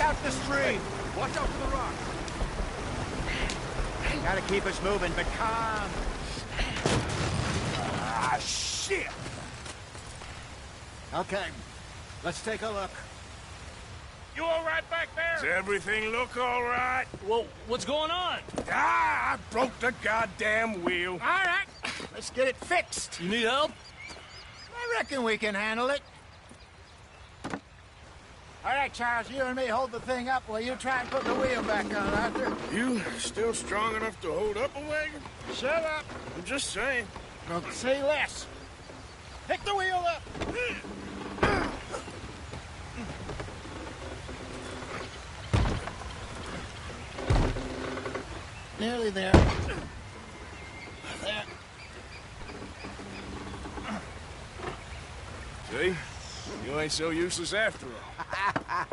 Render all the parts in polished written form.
out the stream! Watch out for the rock. Gotta keep us moving, but calm. Ah, shit! Okay, let's take a look. You all right back there? Does everything look all right? Well, what's going on? Ah, I broke the goddamn wheel. All right, let's get it fixed. You need help? I reckon we can handle it. All right, Charles, you and me hold the thing up while you try and put the wheel back on, Arthur. You still strong enough to hold up a wagon? Shut up. I'm just saying. Don't say less. Pick the wheel up. Nearly there. There. See? You ain't so useless after all.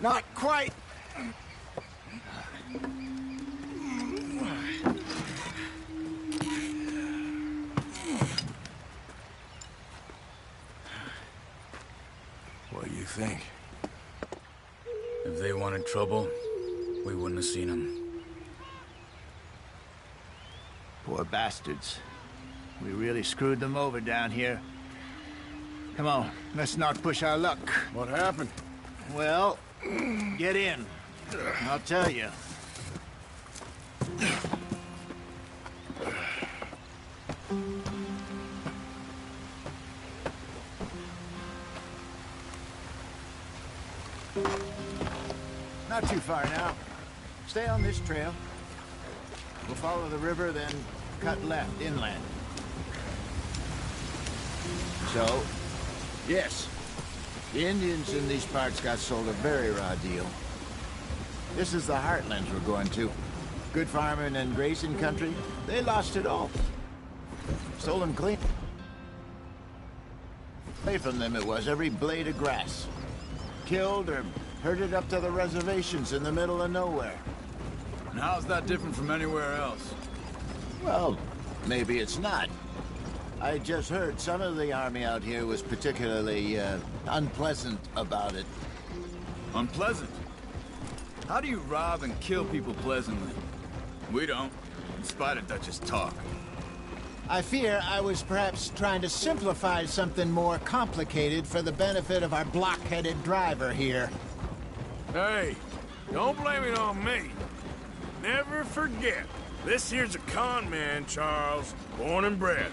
Not quite. What do you think? If they wanted trouble, we wouldn't have seen them. Poor bastards. We really screwed them over down here. Come on, let's not push our luck. What happened? Well, get in. I'll tell you. Not too far now. Stay on this trail. We'll follow the river, then cut left inland. So, yes, the Indians in these parts got sold a very raw deal. This is the heartlands we're going to. Good farming and grazing country, they lost it all. Stolen clean. Away from them it was, every blade of grass. Killed or herded up to the reservations in the middle of nowhere. And how's that different from anywhere else? Well, maybe it's not. I just heard some of the army out here was particularly, unpleasant about it. Unpleasant? How do you rob and kill people pleasantly? We don't, in spite of Dutch's talk. I fear I was perhaps trying to simplify something more complicated for the benefit of our block-headed driver here. Hey, don't blame it on me. Never forget, this here's a con man, Charles, born and bred.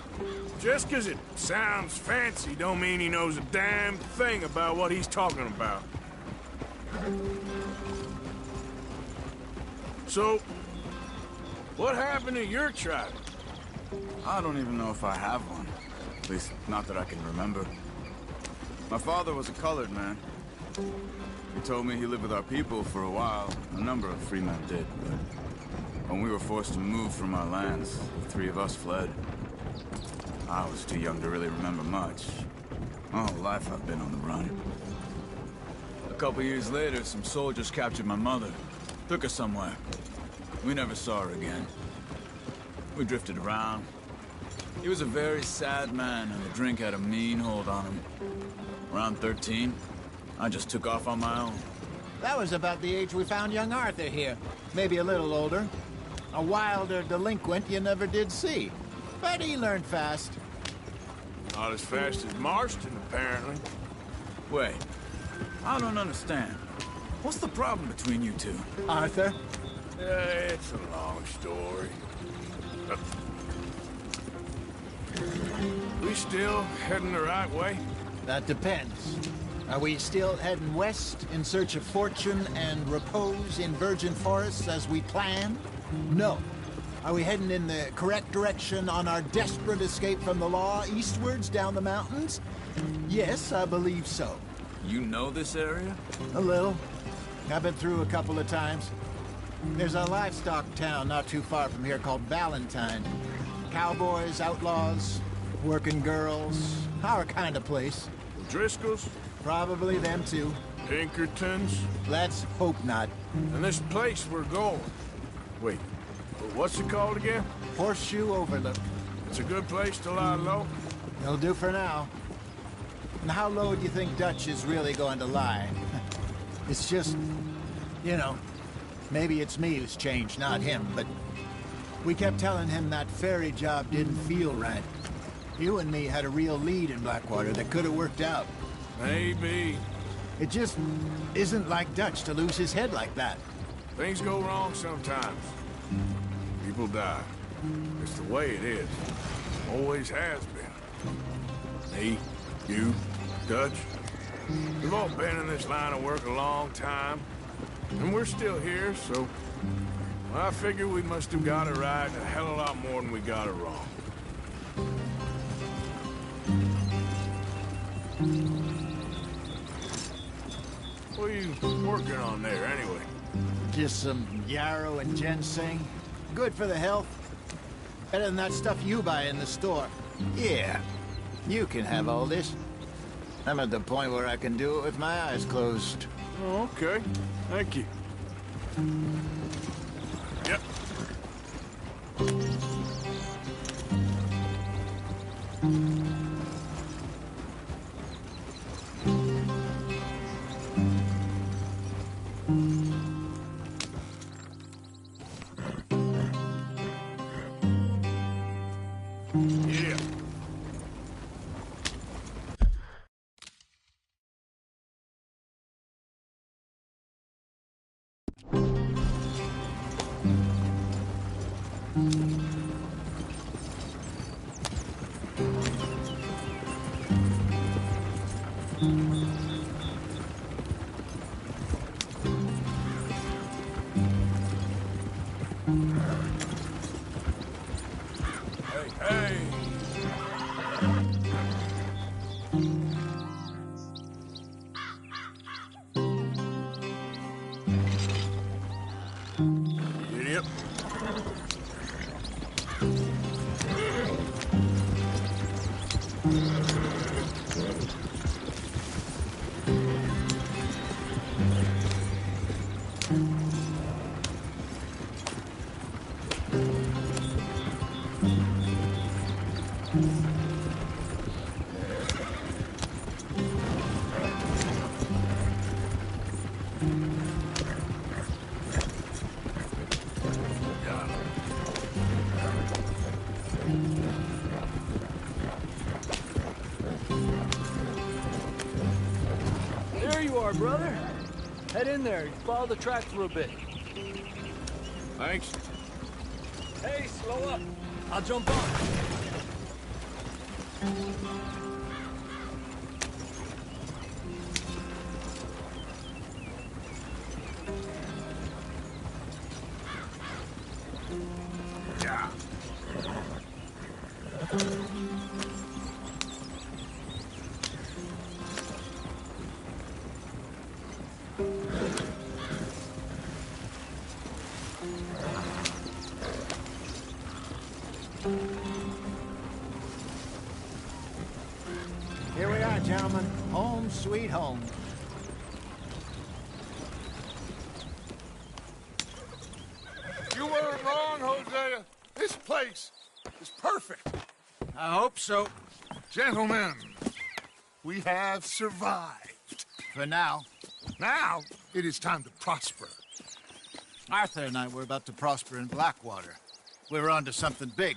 Just 'cause it sounds fancy don't mean he knows a damn thing about what he's talking about. So, what happened to your tribe? I don't even know if I have one. At least, not that I can remember. My father was a colored man. He told me he lived with our people for a while. A number of free men did, but when we were forced to move from our lands, the three of us fled. I was too young to really remember much. My whole life I've been on the run. A couple years later, some soldiers captured my mother. Took her somewhere. We never saw her again. We drifted around. He was a very sad man, and the drink had a mean hold on him. Around 13, I just took off on my own. That was about the age we found young Arthur here. Maybe a little older. A wilder delinquent you never did see. But he learned fast. Not as fast as Marston, apparently. Wait, I don't understand. What's the problem between you two? Arthur? It's a long story. We still heading the right way? That depends. Are we still heading west in search of fortune and repose in virgin forests as we planned? No. Are we heading in the correct direction on our desperate escape from the law eastwards down the mountains? Yes, I believe so. You know this area? A little. I've been through a couple of times. There's a livestock town not too far from here called Valentine. Cowboys, outlaws, working girls, our kind of place. Driscoll's? Probably them too. Pinkertons? Let's hope not. And this place we're going. Wait, what's it called again? Horseshoe Overlook. It's a good place to lie low? It'll do for now. And how low do you think Dutch is really going to lie? It's just You know, maybe it's me who's changed, not him, but we kept telling him that ferry job didn't feel right. You and me had a real lead in Blackwater that could have worked out. Maybe. It just isn't like Dutch to lose his head like that. Things go wrong sometimes. People die. It's the way it is. Always has been. Me, you, Dutch. We've all been in this line of work a long time. And we're still here, so... I figure we must have got it right a hell of a lot more than we got it wrong. What are you working on there, anyway? Just some yarrow and ginseng. Good for the health. Better than that stuff you buy in the store. Yeah, you can have all this. I'm at the point where I can do it with my eyes closed. Oh, okay. Thank you. Yep. Yeah. Hey. Idiot. There you are, brother. Head in there. Follow the track for a bit. Thanks. Hey, slow up. I'll jump on. Yeah. Here we are, gentlemen. Home sweet home. You weren't wrong, Hosea. This place is perfect. I hope so. Gentlemen, we have survived. For now. Now, it is time to prosper. Arthur and I were about to prosper in Blackwater. We were onto something big.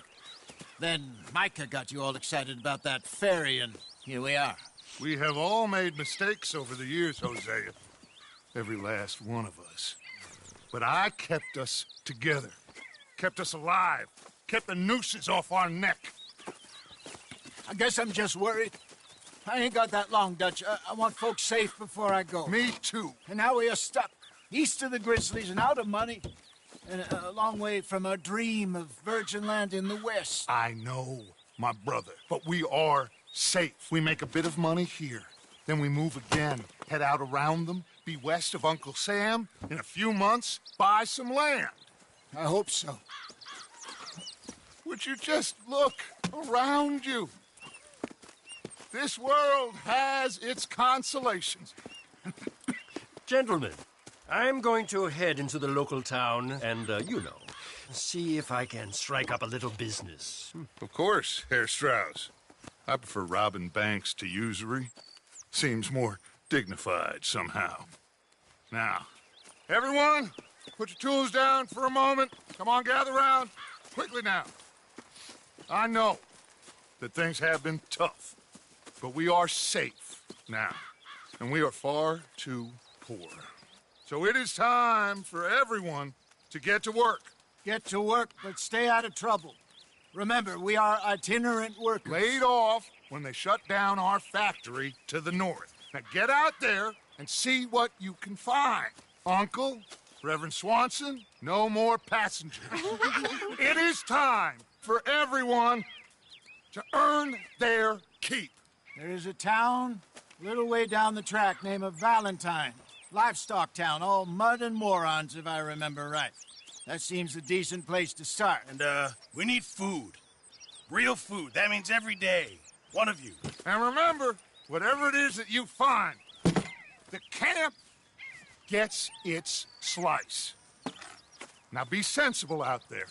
Then Micah got you all excited about that ferry, and here we are. We have all made mistakes over the years, Hosea. Every last one of us. But I kept us together. Kept us alive. Kept the nooses off our neck. I guess I'm just worried. I ain't got that long, Dutch. I want folks safe before I go. Me too. And now we are stuck, east of the Grizzlies and out of money, and a long way from our dream of virgin land in the west. I know, my brother, but we are safe. We make a bit of money here, then we move again, head out around them, be west of Uncle Sam, in a few months, buy some land. I hope so. Would you just look around you? This world has its consolations. Gentlemen, I'm going to head into the local town and, see if I can strike up a little business. Of course, Herr Strauss. I prefer robbing banks to usury. Seems more dignified somehow. Now, Everyone, put your tools down for a moment. Come on, gather round. Quickly now. I know that things have been tough, but we are safe now, and we are far too poor. So it is time for everyone to get to work. Get to work, but stay out of trouble. Remember, we are itinerant workers. Laid off when they shut down our factory to the north. Now get out there and see what you can find. Uncle, Reverend Swanson, no more passengers. It is time for everyone to earn their keep. There is a town a little way down the track named Valentine. Livestock town, all mud and morons, if I remember right. That seems a decent place to start. And, we need food. Real food. That means every day. One of you. And remember, whatever it is that you find, the camp gets its slice. Now be sensible out there.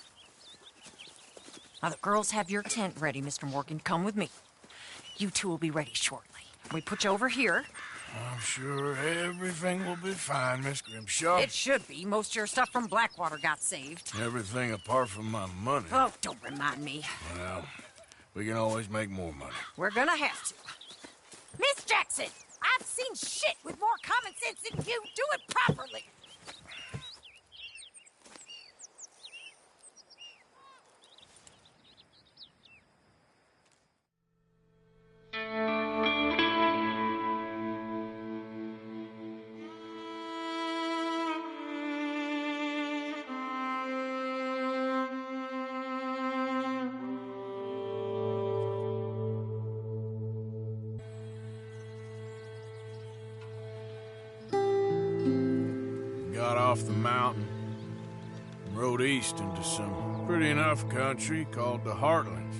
Now, the girls have your tent ready, Mr. Morgan. Come with me. You two will be ready shortly. We put you over here. I'm sure everything will be fine, Miss Grimshaw. It should be. Most of your stuff from Blackwater got saved. Everything apart from my money. Oh, don't remind me. Well, we can always make more money. We're gonna have to. Miss Jackson, I've seen shit with more common sense than you. Do it properly. Got off the mountain and rode east into some pretty enough country called the Heartlands.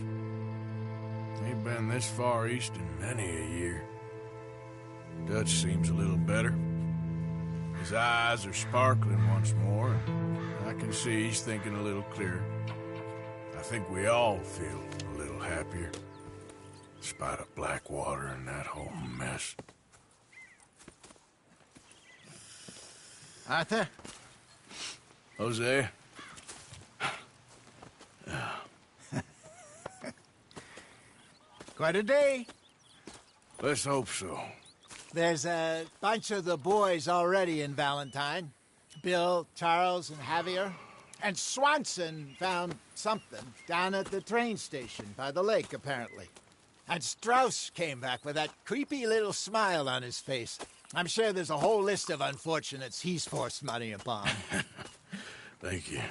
Ain't been this far east in many a year. Dutch seems a little better. His eyes are sparkling once more, and I can see he's thinking a little clearer. I think we all feel a little happier, in spite of Blackwater and that whole mess. Arthur? Jose? Quite a day. Let's hope so. There's a bunch of the boys already in Valentine. Bill, Charles, and Javier. And Swanson found something down at the train station by the lake, apparently. And Strauss came back with that creepy little smile on his face. I'm sure there's a whole list of unfortunates he's forced money upon. Thank you.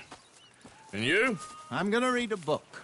And you? I'm gonna read a book.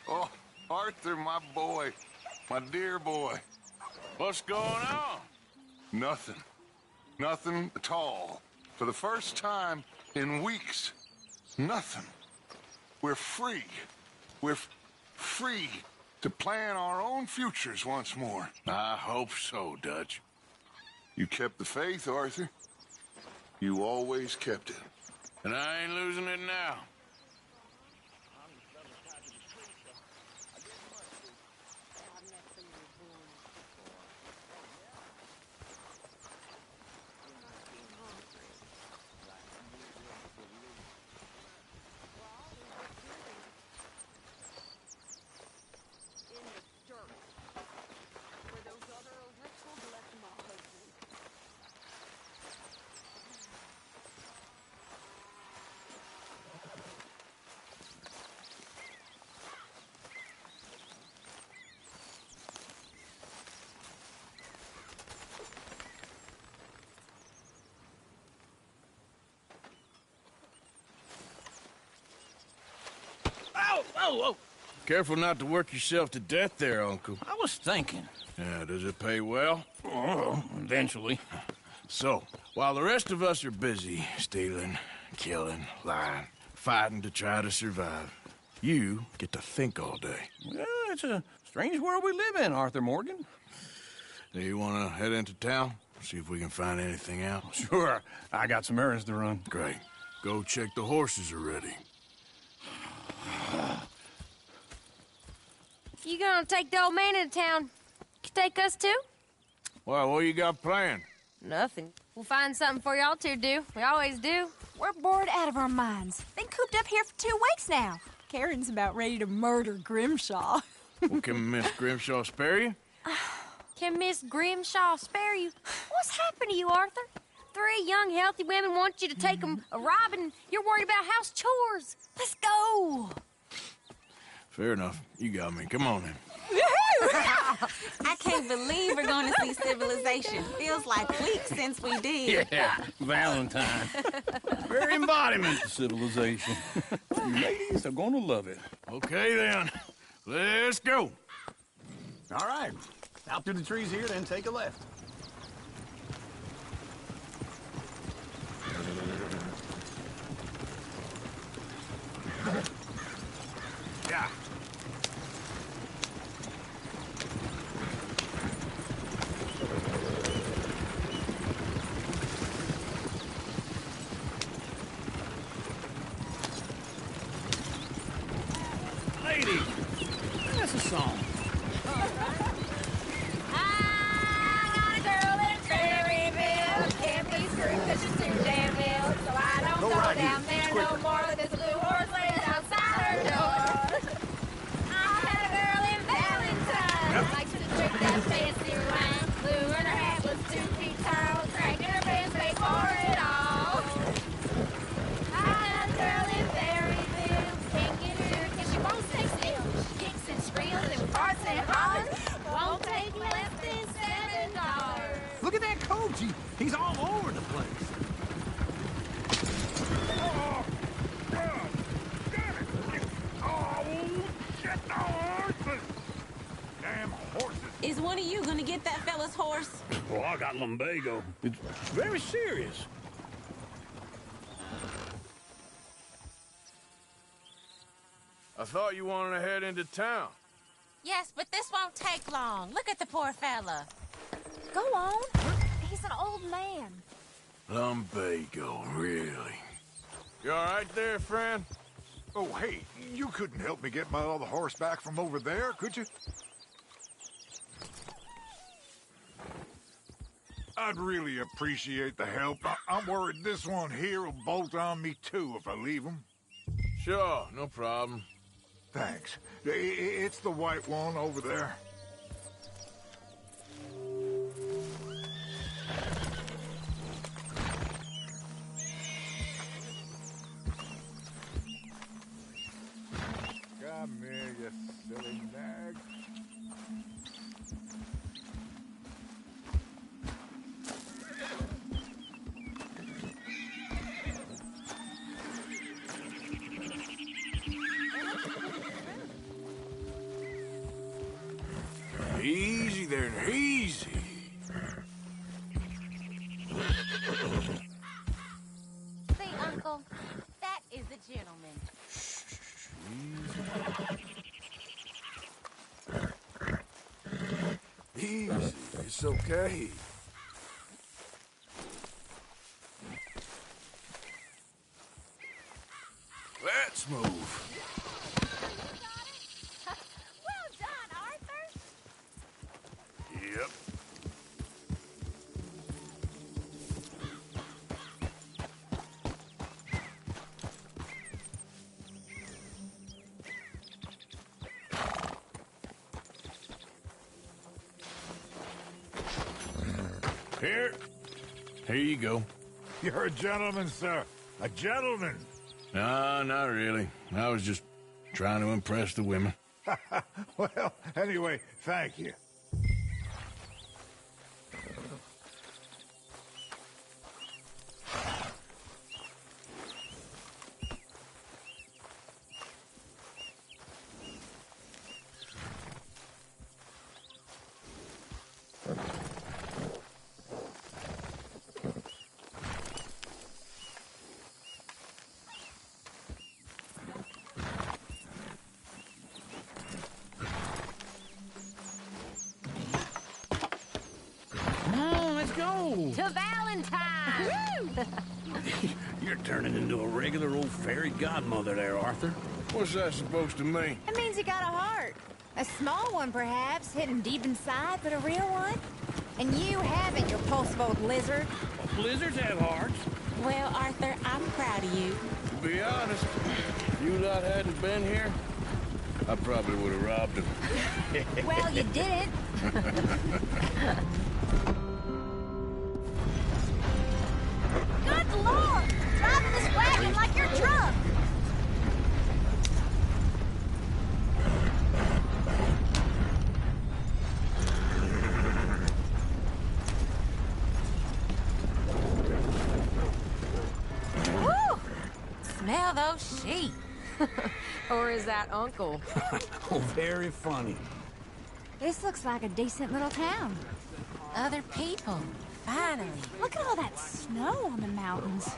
Oh, Arthur, my boy. My dear boy. What's going on? Nothing. Nothing at all. For the first time in weeks. Nothing. We're free. We're free to plan our own futures once more. I hope so, Dutch. You kept the faith, Arthur. You always kept it. And I ain't losing it now. Whoa! Careful not to work yourself to death there, Uncle. I was thinking. Yeah, does it pay well? Oh, eventually. So, while the rest of us are busy stealing, killing, lying, fighting to try to survive, you get to think all day. Well, it's a strange world we live in, Arthur Morgan. Do you want to head into town? See if we can find anything out? Sure. I got some errands to run. Great. Go check the horses are ready. You gonna take the old man into town? You take us too? Well, what you got planned? Nothing. We'll find something for y'all to do. We always do. We're bored out of our minds. Been cooped up here for 2 weeks now. Karen's about ready to murder Grimshaw. Well, can Miss Grimshaw spare you? Can Miss Grimshaw spare you? What's happened to you, Arthur? 3 young, healthy women want you to take them a robbing, and you're worried about house chores. Let's go. Fair enough. You got me. Come on then. I can't believe we're going to see civilization. Feels like weeks since we did. Yeah, Valentine. Very embodiment of civilization. You ladies are going to love it. Okay, then. Let's go. All right. Out through the trees here, then take a left. Yeah. Lady, that's a song. Down there no more with this blue horse laid outside her door. I had a girl in Valentine. Likes to drink that fancy wine. Blue and her hat was 2 feet tall. Dragging her pants made for it all. I had a girl in Berryville. Can't get her cause she won't stay still. She kicks and screams and farts and hollers. Won't take less than $7. Look at that coach. He's all over the place. Is one of you going to get that fella's horse? Oh, I got lumbago. It's very serious. I thought you wanted to head into town. Yes, but this won't take long. Look at the poor fella. Go on. He's an old man. Lumbago, really? You all right there, friend? Oh, hey, you couldn't help me get my other horse back from over there, could you? I'd really appreciate the help. I'm worried this one here will bolt on me, too, if I leave him. Sure, no problem. Thanks. It's the white one over there. Come here, you silly nag. Easy there, easy. See, Uncle, that is a gentleman. Easy, it's okay. Let's move. Well done, Arthur. Yep. Here you go. You're a gentleman, sir. A gentleman. No, not really. I was just trying to impress the women. Well, anyway, thank you. to Valentine! You're turning into a regular old fairy godmother there, Arthur. What's that supposed to mean? It means you got a heart. A small one, perhaps, hidden deep inside, but a real one. And you haven't, you repulsive old lizard. Lizards have hearts. Well, Arthur, I'm proud of you. To be honest, if you lot hadn't been here, I probably would have robbed him. Well, you didn't. Good Lord! Driving this wagon like you're drunk! Woo! Smell those sheep. Or is that Uncle? Oh, very funny. This looks like a decent little town. Other people. Finally. Look at all that snow on the mountains.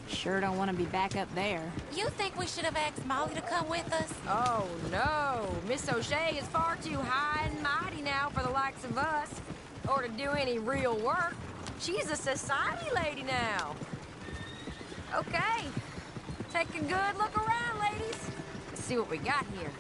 Sure don't want to be back up there. You think we should have asked Molly to come with us? Oh, no. Miss O'Shea is far too high and mighty now for the likes of us. Or to do any real work. She's a society lady now. Okay. Take a good look around, ladies. Let's see what we got here.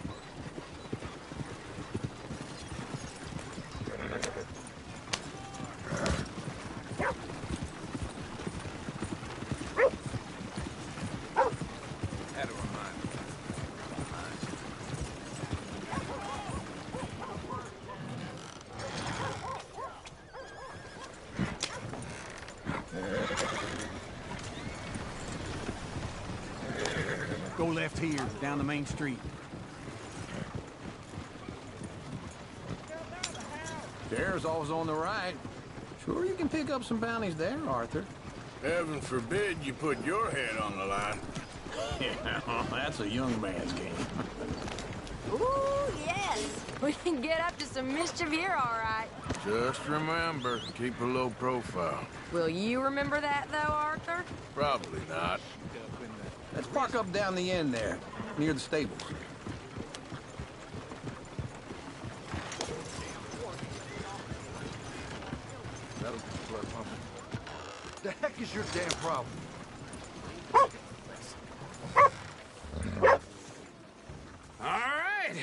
Go left here, down the main street. There's always on the right. Sure you can pick up some bounties there, Arthur. Heaven forbid you put your head on the line. Yeah, that's a young man's game. Ooh, yes. We can get up to some mischief here, all right. Just remember, keep a low profile. Will you remember that, though, Arthur? Probably not. Let's park up down the end there, near the stables. The heck is your damn problem? All right.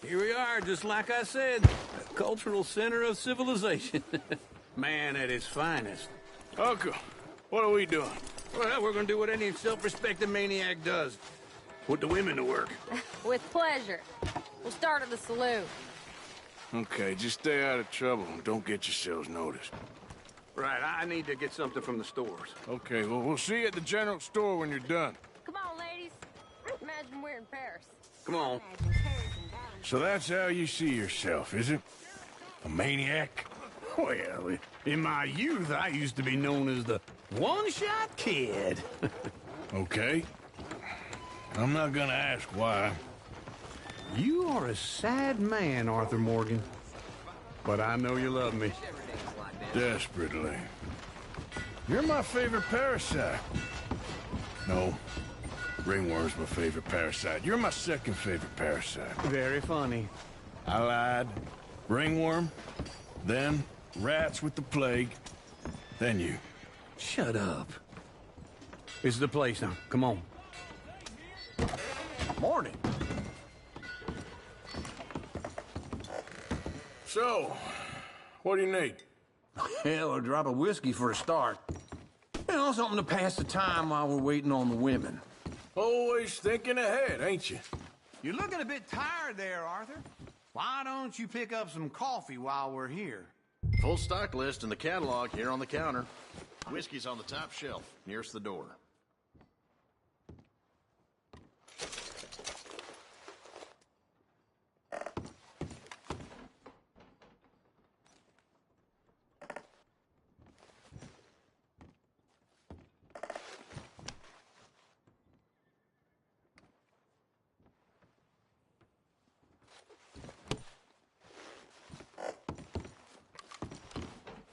Here we are, just like I said. The cultural center of civilization. Man at his finest. Uncle, what are we doing? Well, we're gonna do what any self-respecting maniac does. Put the women to work. With pleasure. We'll start at the saloon. Okay, just stay out of trouble and don't get yourselves noticed. Right, I need to get something from the stores. Okay, well, we'll see you at the general store when you're done. Come on, ladies. Imagine we're in Paris. Come on. So that's how you see yourself, is it? A maniac? Well, in my youth, I used to be known as the one-shot kid. Okay. I'm not gonna ask why. You are a sad man, Arthur Morgan. But I know you love me. Desperately. You're my favorite parasite. No. Ringworm's my favorite parasite. You're my second favorite parasite. Very funny. I lied. Ringworm, then rats with the plague, then you. Shut up. This is the place now. Come on. Morning. So, what do you need? Hell, a drop of whiskey for a start. You know, something to pass the time while we're waiting on the women. Always thinking ahead, ain't you? You're looking a bit tired there, Arthur. Why don't you pick up some coffee while we're here? Full stock list in the catalog here on the counter. Whiskey's on the top shelf, nearest the door.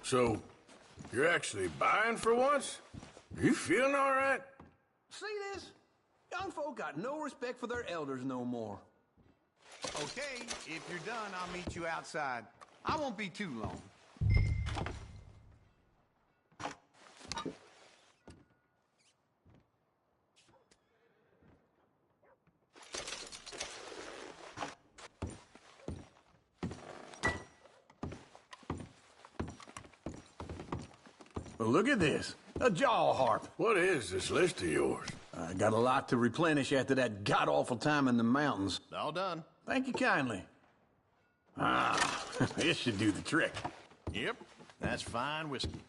So, you're actually buying for once? You feeling all right? See this? Young folk got no respect for their elders no more. Okay, if you're done, I'll meet you outside. I won't be too long. Well, look at this. A jaw harp. What is this list of yours? I got a lot to replenish after that god-awful time in the mountains. All done. Thank you kindly. Ah, this should do the trick. Yep, that's fine whiskey.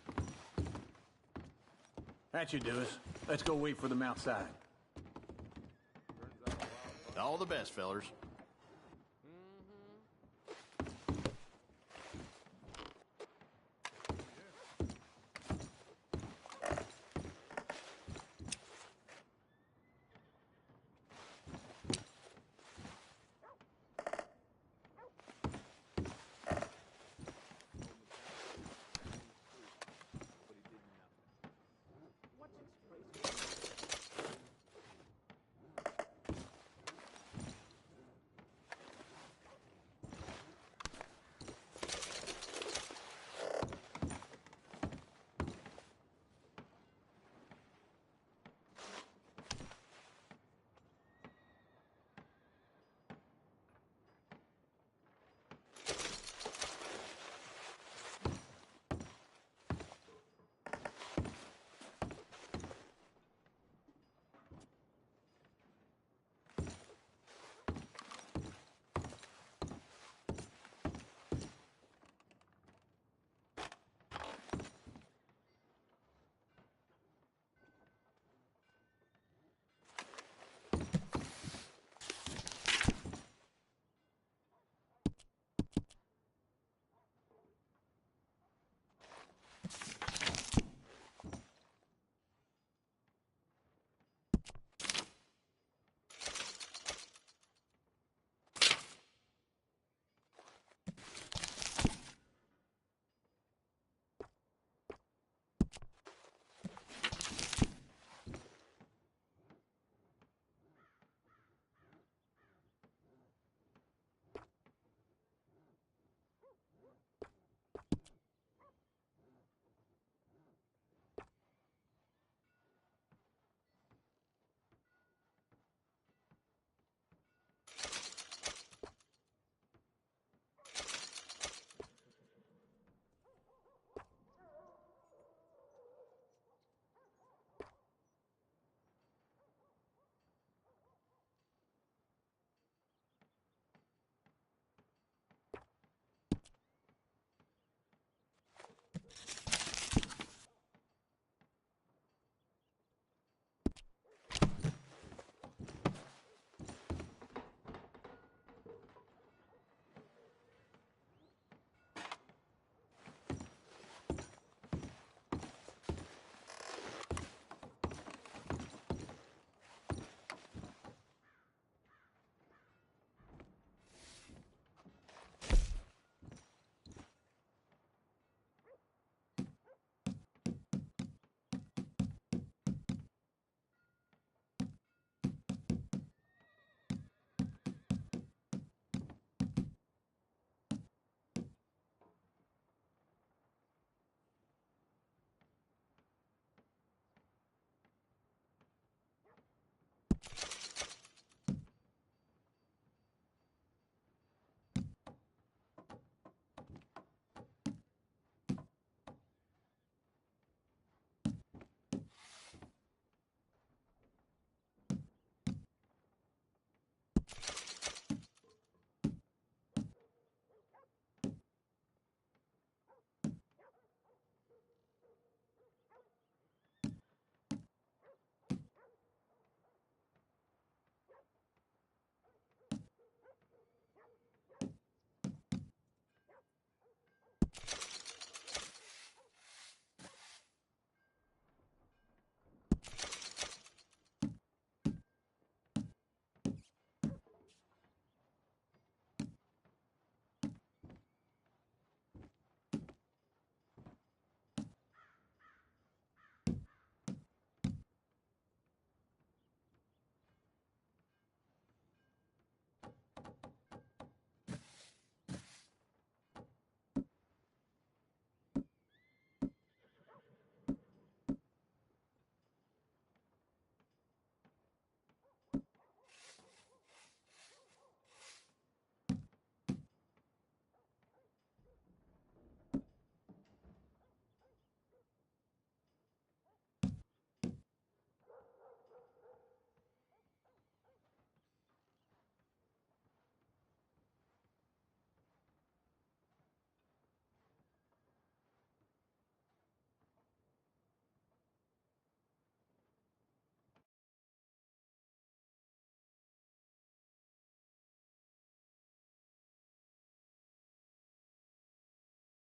That should do us. Let's go wait for them outside. All the best, fellers.